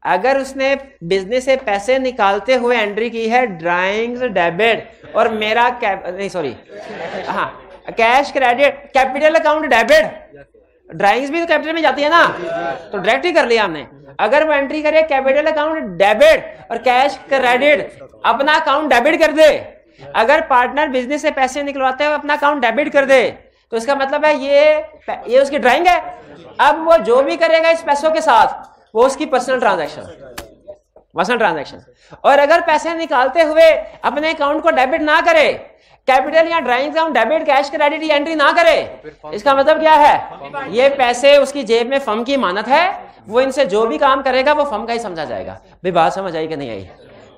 अगर उसने बिजनेस से पैसे निकालते हुए एंट्री की है ड्राइंग्स डेबिट और मेरा नहीं सॉरी हाँ cash credit, capital account debit, drawings भी तो कैपिटल में जाती है ना, तो डायरेक्ट ही कर लिया हमने। अगर वो एंट्री करे कैपिटल अकाउंट डेबिट और कैश क्रेडिट, अपना अकाउंट डेबिट कर दे। अगर पार्टनर बिजनेस से पैसे निकलवाते हुए अपना अकाउंट डेबिट कर दे तो इसका मतलब है ये उसकी ड्राइंग है। अब वो जो भी करेगा इस पैसों के साथ वो उसकी पर्सनल ट्रांजैक्शन। और अगर पैसे निकालते हुए अपने अकाउंट को डेबिट ना करे, कैपिटल या drawing account debit cash credit या एंट्री ना करे, इसका मतलब क्या है? ये पैसे उसकी जेब में फर्म की मानत है, वो इनसे जो भी काम करेगा वो फर्म का ही समझा जाएगा। भाई बात समझ आई कि नहीं आई?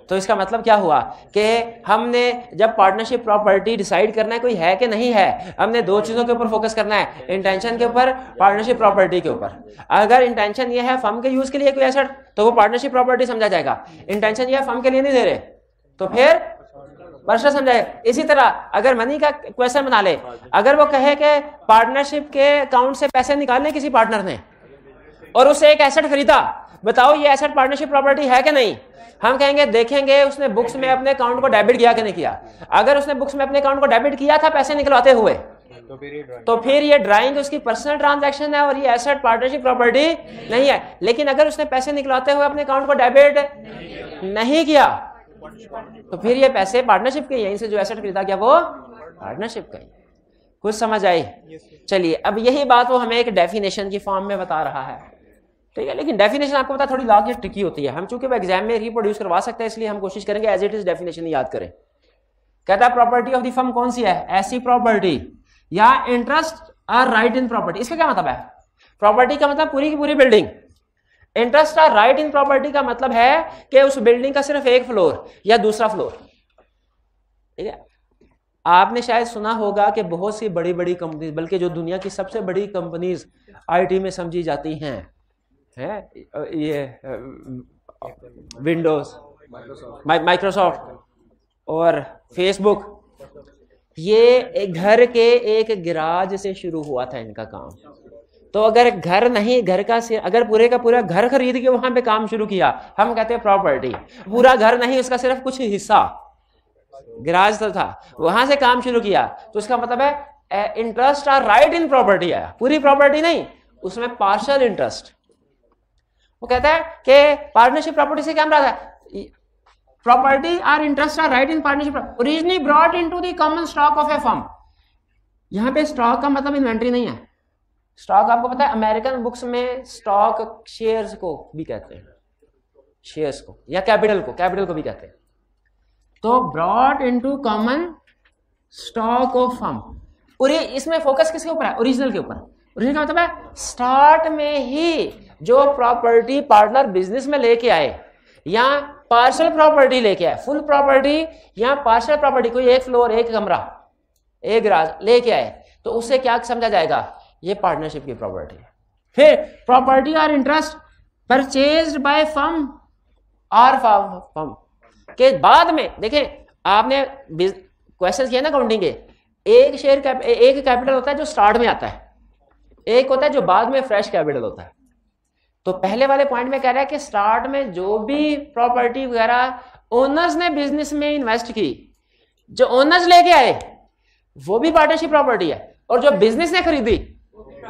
तो इसका मतलब क्या हुआ कि हमने जब पार्टनरशिप प्रॉपर्टी डिसाइड करना है कोई है कि नहीं है, हमने 2 चीजों के ऊपर फोकस करना है, इंटेंशन के ऊपर, पार्टनरशिप प्रॉपर्टी के ऊपर। अगर इंटेंशन ये है फर्म के यूज के लिए कोई एसेट तो वो पार्टनरशिप प्रॉपर्टी समझा जाएगा। इंटेंशन ये है फर्म के लिए नहीं दे रहे तो फिर पर्सनल समझाए। इसी तरह अगर मनी का क्वेश्चन बना ले, अगर वो कहे कि पार्टनरशिप के अकाउंट से पैसे निकालने किसी पार्टनर ने और उसे एक एसेट खरीदा, बताओ ये एसेट पार्टनरशिप प्रॉपर्टी है कि नहीं? हम कहेंगे देखेंगे उसने बुक्स में अपने अकाउंट को डेबिट किया कि नहीं किया। अगर उसने बुक्स में अपने अकाउंट को डेबिट किया था पैसे निकलवाते हुए तो फिर ये ड्राइंग उसकी पर्सनल ट्रांजैक्शन है और ये एसेट पार्टनरशिप प्रॉपर्टी नहीं है। लेकिन अगर उसने पैसे निकलवाते हुए अपने अकाउंट को डेबिट नहीं किया तो फिर ये पैसे पार्टनरशिप के, यहीं से जो एसेट खरीदा गया वो पार्टनरशिप का। कुछ समझ आई? चलिए अब यही बात वो हमें एक डेफिनेशन की फॉर्म में बता रहा है, ठीक है। लेकिन डेफिनेशन आपको पता थोड़ी लॉजिक ट्रिकी होती है। हम चूंकि एग्जाम में रिप्रोड्यूस करवा सकते हैं इसलिए हम कोशिश करेंगे एज इट इज डेफिनेशन याद करें। कहता है प्रॉपर्टी ऑफ द फर्म कौन सी है? ऐसी प्रॉपर्टी या इंटरेस्ट और राइट इन प्रॉपर्टी। इसका क्या मतलब है? प्रॉपर्टी का मतलब पूरी की पूरी बिल्डिंग। इंटरेस्ट और राइट इन प्रॉपर्टी का मतलब है कि उस बिल्डिंग का सिर्फ एक फ्लोर या दूसरा फ्लोर, ठीक है। आपने शायद सुना होगा कि बहुत सी बड़ी बड़ी कंपनीज, बल्कि जो दुनिया की सबसे बड़ी कंपनीज आईटी में समझी जाती हैं, है ये विंडोज, माइक्रोसॉफ्ट और फेसबुक, ये घर के एक गिराज से शुरू हुआ था इनका काम। तो अगर घर नहीं, घर का अगर पूरे का पूरा घर खरीद के वहां पे काम शुरू किया, हम कहते हैं प्रॉपर्टी। पूरा घर नहीं, उसका सिर्फ कुछ हिस्सा गिराज तो था, वहां से काम शुरू किया तो इसका मतलब है इंटरेस्ट और राइट इन प्रॉपर्टी आया। पूरी प्रॉपर्टी नहीं, उसमें पार्शियल इंटरेस्ट। वो कहता है कि पार्टनरशिप प्रॉपर्टी से क्या मराद है? Property or interest or right in partnership originally brought into the common stock of a firm. यहां पे स्टॉक का मतलब इन्वेंट्री नहीं है। स्टॉक आपको पता है अमेरिकन बुक्स में स्टॉक शेयर्स को भी कहते हैं, शेयर्स को या कैपिटल को भी कहते हैं। तो brought into common stock of firm. और ये इसमें फोकस किसके ऊपर है? ओरिजिनल के ऊपर। ओरिजिनल का मतलब है स्टार्ट में ही जो प्रॉपर्टी पार्टनर बिजनेस में लेके आए या पार्शियल प्रॉपर्टी लेके आए, फुल प्रॉपर्टी या पार्शियल प्रॉपर्टी, कोई एक फ्लोर, एक कमरा, एक गराज लेके आए, तो उससे क्या समझा जाएगा? ये पार्टनरशिप की प्रॉपर्टी है। फिर प्रॉपर्टी और इंटरेस्ट परचेज्ड बाय फर्म और फर्म के बाद में देखें, आपने क्वेश्चन किया ना काउंटिंग के, एक शेयर एक कैपिटल होता है जो स्टार्ट में आता है, एक होता है जो बाद में फ्रेश कैपिटल होता है। तो पहले वाले पॉइंट में कह रहा है कि स्टार्ट में जो भी प्रॉपर्टी वगैरह ओनर्स ने बिजनेस में इन्वेस्ट की, जो ओनर्स लेके आए वो भी पार्टनरशिप प्रॉपर्टी है, और जो बिजनेस ने खरीदी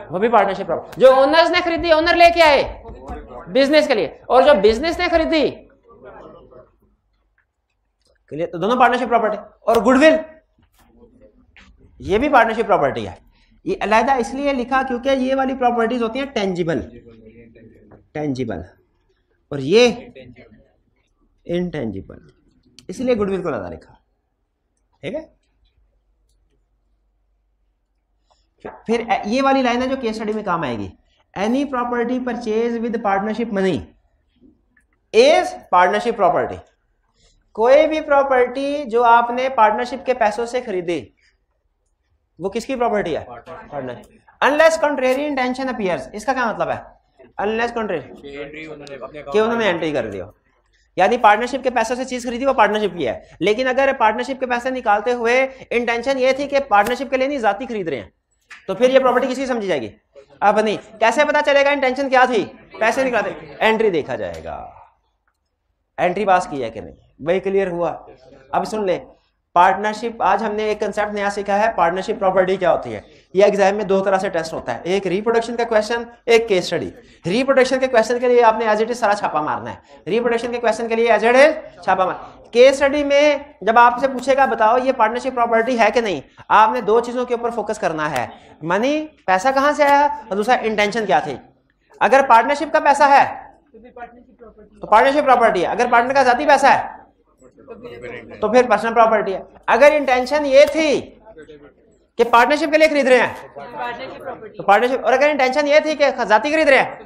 वो भी पार्टनरशिप प्रॉपर्टी। जो ओनर्स ने खरीदी, ओनर लेके आए बिजनेस के लिए, और जो बिजनेस ने खरीदी के लिए, तो दोनों पार्टनरशिप प्रॉपर्टी। और गुडविल ये भी पार्टनरशिप प्रॉपर्टी है। ये अलग इसलिए लिखा क्योंकि ये वाली प्रॉपर्टीज होती हैं टेंजिबल और ये इनटेंजिबल, इसलिए गुडविल को लगा लिखा। ठीक है। फिर ये वाली लाइन है जो केस स्टडी में काम आएगी। Any property purchase with partnership money is partnership property. कोई भी प्रॉपर्टी जो आपने पार्टनरशिप के पैसों से खरीदी वो किसकी प्रॉपर्टी है? Partnership. Unless contrary intention appears, इसका क्या मतलब है? अनलेस कॉन्ट्रेरी कि उन्होंने एंट्री कर दिया, यानी पार्टनरशिप के पैसों से चीज खरीदी वो पार्टनरशिप की है, लेकिन अगर पार्टनरशिप के पैसे निकालते हुए इंटेंशन ये थी कि पार्टनरशिप के लिए नहीं जाती खरीद रहे हैं, तो फिर ये प्रॉपर्टी किसकी समझी जाएगी? अब नहीं। कैसे पता चलेगा इंटेंशन क्या थी? पैसे निकालते, एंट्री देखा जाएगा, एंट्री पास की है कि नहीं, वही क्लियर हुआ। अब सुन ले, पार्टनरशिप, आज हमने एक कंसेप्ट नया सीखा है, पार्टनरशिप प्रॉपर्टी क्या होती है। ये एग्जाम में दो तरह से टेस्ट होता है, एक रिप्रोडक्शन का क्वेश्चन, एक केस स्टडी। रिप्रोडक्शन के क्वेश्चन के लिए आपने एज इट इज सारा छापा मारना है, रिप्रोडक्शन के क्वेश्चन के लिए एज इट इज छापा मार। केस स्टडी में जब आपसे पूछेगा बताओ ये पार्टनरशिप प्रॉपर्टी है कि नहीं, आपने दो चीजों के ऊपर फोकस करना है, मनी, पैसा कहां से आया, और दूसरा इंटेंशन क्या थी। अगर पार्टनरशिप का पैसा है तो पार्टनरशिप प्रॉपर्टी है, अगर पार्टनर का जाती पैसा है तो फिर पर्सनल प्रॉपर्टी है। अगर इंटेंशन ये थी कि पार्टनरशिप के लिए खरीद रहे हैं तो पार्टनरशिप, और अगर इंटेंशन ये थी कि जाती खरीद रहे हैं।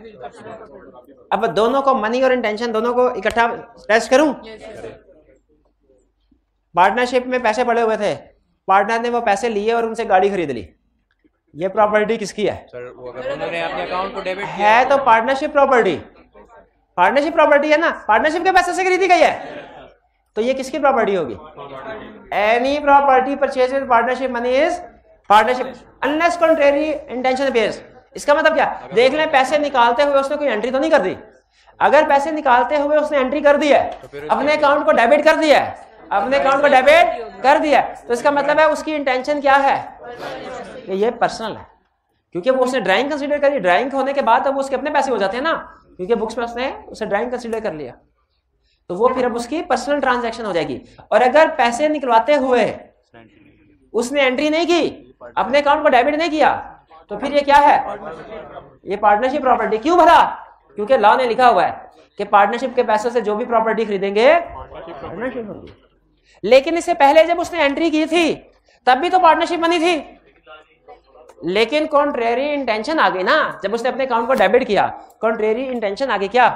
अब दोनों को, मनी और इंटेंशन दोनों को इकट्ठा टेस्ट करूं। पार्टनरशिप में पैसे पड़े हुए थे, पार्टनर ने वो पैसे लिए और उनसे गाड़ी खरीद ली, ये प्रॉपर्टी किसकी है? सर वो अगर उन्होंने अपने अकाउंट को डेबिट है तो पार्टनरशिप प्रॉपर्टी, पार्टनरशिप प्रॉपर्टी है ना, पार्टनरशिप के पैसे से खरीदी गई है, तो ये किसकी प्रॉपर्टी होगी? Any property purchase with partnership money is partnership unless contrary intention appears. इसका मतलब क्या? देख लें, पैसे निकालते हुए उसने कोई एंट्री तो नहीं कर दी। अगर पैसे निकालते हुए उसने एंट्री कर दी है, अपने अकाउंट को डेबिट कर दिया है, अपने अकाउंट को डेबिट कर दिया, तो इसका मतलब है उसकी इंटेंशन क्या है? ये पर्सनल है, क्योंकि वो उसने ड्राइंग कंसीडर करी। ड्राइंग होने के बाद अब उसके अपने पैसे हो जाते हैं ना, क्योंकि बुक्स में उसने उसे ड्राइंग कंसीडर कर लिया, तो वो फिर अब उसकी पर्सनल ट्रांजैक्शन हो जाएगी। और अगर पैसे निकलवाते हुए उसने एंट्री नहीं की, अपने अकाउंट को डेबिट नहीं किया, तो फिर ये क्या है? ये पार्टनरशिप प्रॉपर्टी। क्यों भला? क्योंकि लॉ ने लिखा हुआ है कि पार्टनरशिप के पैसों से जो भी प्रॉपर्टी खरीदेंगे पार्टनरशिप होगी। लेकिन इससे पहले जब उसने एंट्री की थी तब भी तो पार्टनरशिप बनी थी, लेकिन कॉन्ट्रेरी इंटेंशन आ गई ना, जब उसने अपने अकाउंट को डेबिट किया, कॉन्ट्रेरी इंटेंशन आ गई। क्या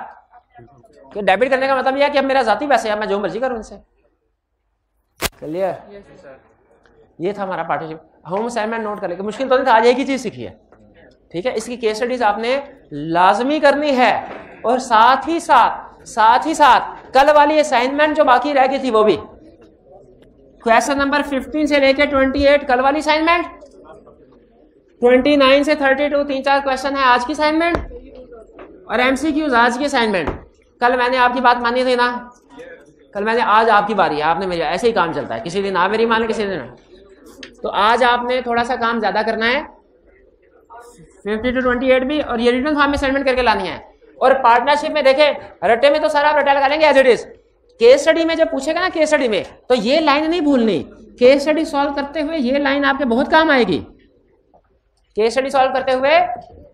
कि डेबिट करने का मतलब यह कि अब मेरा जाती पैसे है, मैं जो मर्जी करूं इनसे। क्लियर? ये था हमारा पार्टनरशिप। होम असाइनमेंट नोट कर लेंगे, मुश्किल तो नहीं था, आज एक ही चीज सीखी है। ठीक है, इसकी केस स्टडीज आपने लाजमी करनी है, और साथ ही साथ कल वाली असाइनमेंट जो बाकी रह गई थी वो भी, क्वेश्चन नंबर 15 से लेकर 28 कल वाली असाइनमेंट, 29 से 32 3-4 क्वेश्चन है आज की असाइनमेंट, और एमसीक्यूज आज की असाइनमेंट। कल मैंने आपकी बात मानी थी ना, कल मैंने, आज आपकी बारी है, आपने मेरी, ऐसे ही काम चलता है, किसी दिन आप मेरी मान, किसी दिन। तो आज आपने थोड़ा सा काम ज्यादा करना है, 50 to 28 भी, और ये रिटर्न फॉर्म में असाइनमेंट करके लानी है। और पार्टनरशिप में देखें, रट्टे में तो सारा आप रट्टा लगा लेंगे as it is, case study में जब पूछेगा ना, केस स्टडी में, तो ये लाइन नहीं भूलनी। केस स्टडी सॉल्व करते हुए ये लाइन आपके बहुत काम आएगी। केस स्टडी सॉल्व करते हुए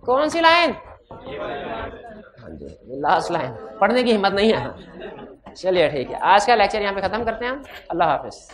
कौन सी लाइन? हाँ जी, लास्ट लाइन। पढ़ने की हिम्मत नहीं है। चलिए ठीक है, आज का लेक्चर यहाँ पे खत्म करते हैं हम। अल्लाह हाफिज।